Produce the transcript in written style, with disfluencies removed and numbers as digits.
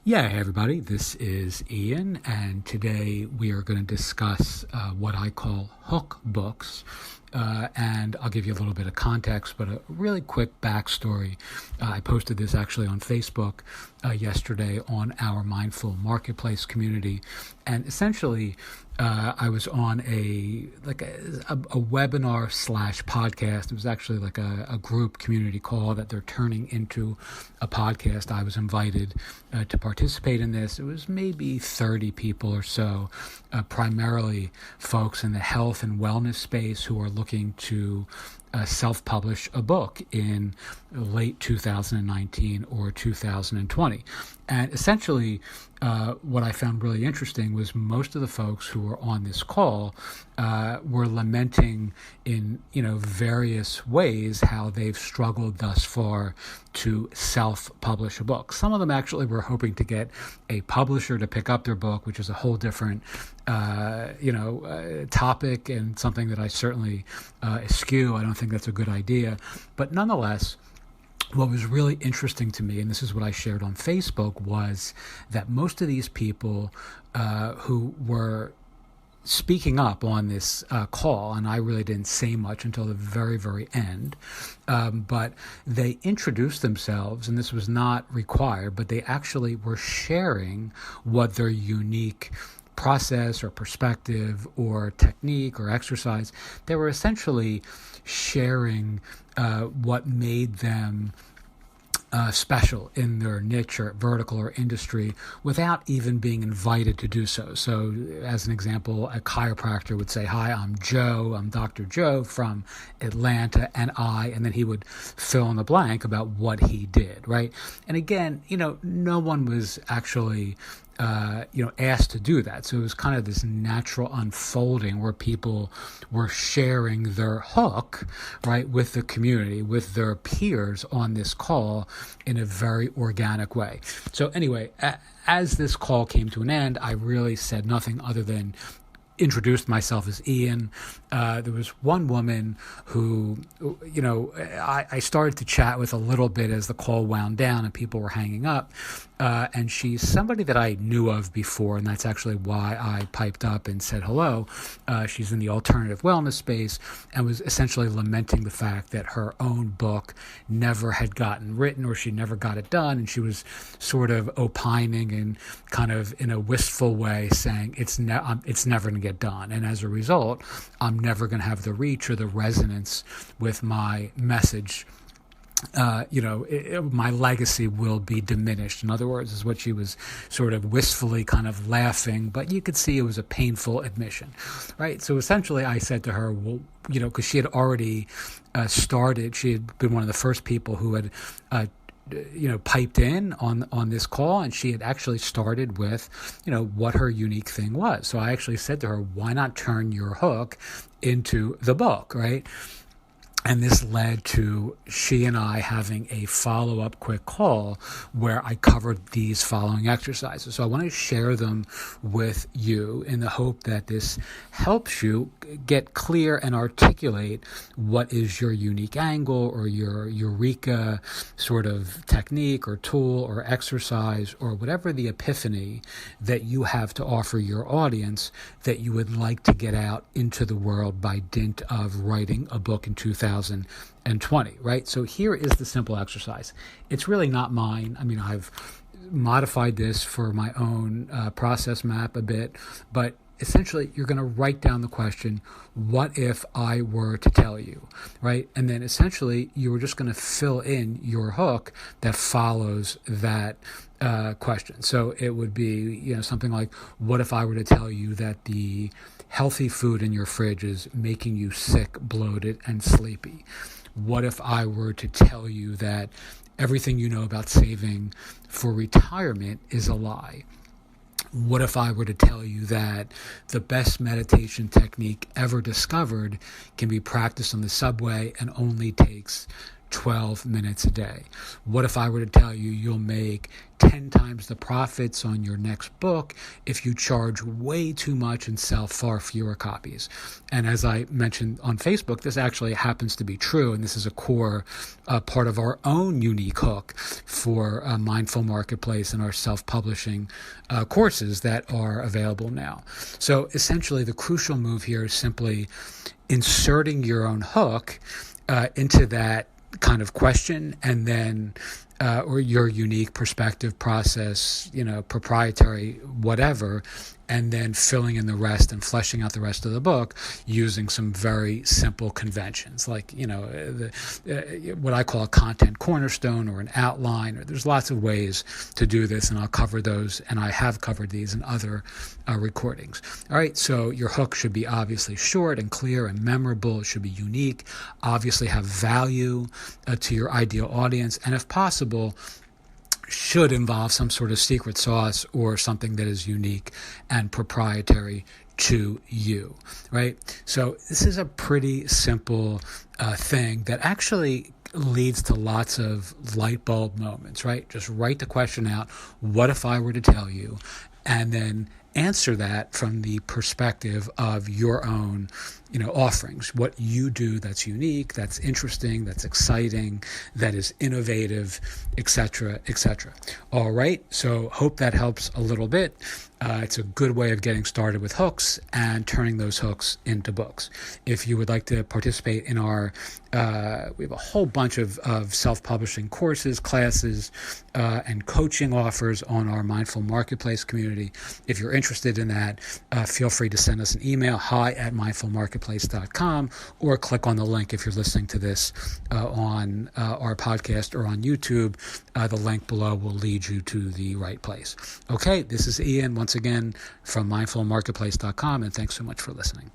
Yeah, hey everybody, this is Ian, and today we are going to discuss what I call hook books. And I'll give you a little bit of context, but a really quick backstory. I posted this actually on Facebook yesterday on our Mindful Marketplace community, and essentially I was on a webinar / podcast. It was actually like a group community call that they're turning into a podcast. I was invited to participate in this. It was maybe 30 people or so, primarily folks in the health and wellness space who are looking to self-publish a book in late 2019 or 2020. And essentially, what I found really interesting was most of the folks who were on this call were lamenting in various ways how they've struggled thus far to self-publish a book. Some of them actually were hoping to get a publisher to pick up their book, which is a whole different topic and something that I certainly eschew. I don't think that's a good idea. But nonetheless, what was really interesting to me, and this is what I shared on Facebook, was that most of these people who were speaking up on this call, and I really didn't say much until the very, very end, but they introduced themselves, and this was not required, but they actually were sharing what their unique process or perspective or technique or exercise. They were essentially sharing what made them special in their niche or vertical or industry without even being invited to do so. So as an example, a chiropractor would say, "Hi, I'm Joe. I'm Dr. Joe from Atlanta, and then he would fill in the blank about what he did, right? And again, no one was actually asked to do that. So it was kind of this natural unfolding where people were sharing their hook, right, with the community, with their peers on this call in a very organic way. So anyway, as this call came to an end, I really said nothing other than introduced myself as Ian. There was one woman who, I started to chat with a little bit as the call wound down and people were hanging up. And she's somebody that I knew of before, and that's actually why I piped up and said hello. She's in the alternative wellness space and was essentially lamenting the fact that her own book never had gotten written or she never got it done. And she was sort of opining and kind of in a wistful way saying it's never going to get done. And as a result, I'm never going to have the reach or the resonance with my message. My legacy will be diminished. In other words, is what she was sort of wistfully kind of laughing, but you could see it was a painful admission, right? So essentially I said to her, well, because she had already started, she had been one of the first people who had piped in on this call, and she had actually started with, what her unique thing was. So I actually said to her, why not turn your hook into the book, right? And this led to she and I having a follow-up quick call where I covered these following exercises. So I want to share them with you in the hope that this helps you get clear and articulate what is your unique angle or your eureka sort of technique or tool or exercise or whatever the epiphany that you have to offer your audience that you would like to get out into the world by dint of writing a book in 2020, right? So here is the simple exercise. It's really not mine. I mean, I've modified this for my own process map a bit, but essentially you're going to write down the question, what if I were to tell you, right? And then essentially you were just going to fill in your hook that follows that question. So it would be, something like, what if I were to tell you that the healthy food in your fridge is making you sick, bloated, and sleepy? What if I were to tell you that everything you know about saving for retirement is a lie? What if I were to tell you that the best meditation technique ever discovered can be practiced on the subway and only takes 12 minutes a day? What if I were to tell you you'll make 10 times the profits on your next book if you charge way too much and sell far fewer copies? And as I mentioned on Facebook, this actually happens to be true, and this is a core part of our own unique hook for Mindful Marketplace and our self-publishing courses that are available now. So essentially, the crucial move here is simply inserting your own hook into that kind of question, and then or your unique perspective, process, proprietary, whatever, and then filling in the rest and fleshing out the rest of the book using some very simple conventions, like what I call a content cornerstone or an outline. Or there's lots of ways to do this, and I'll cover those, and I have covered these in other recordings. All right, so your hook should be obviously short and clear and memorable. It should be unique, obviously have value to your ideal audience, and if possible, should involve some sort of secret sauce or something that is unique and proprietary to you, right? So this is a pretty simple thing that actually leads to lots of light bulb moments, right? Just write the question out, what if I were to tell you, and then answer that from the perspective of your own offerings, what you do that's unique, that's interesting, that's exciting, that is innovative, etc., etc. All right, so hope that helps a little bit. It's a good way of getting started with hooks and turning those hooks into books. If you would like to participate in our, we have a whole bunch of self-publishing courses, classes, and coaching offers on our Mindful Marketplace community. If you're interested in that, feel free to send us an email, hi@mindfulmarketplace.com, or click on the link if you're listening to this on our podcast or on YouTube. The link below will lead you to the right place. Okay, this is Ian once again from mindfulmarketplace.com, and thanks so much for listening.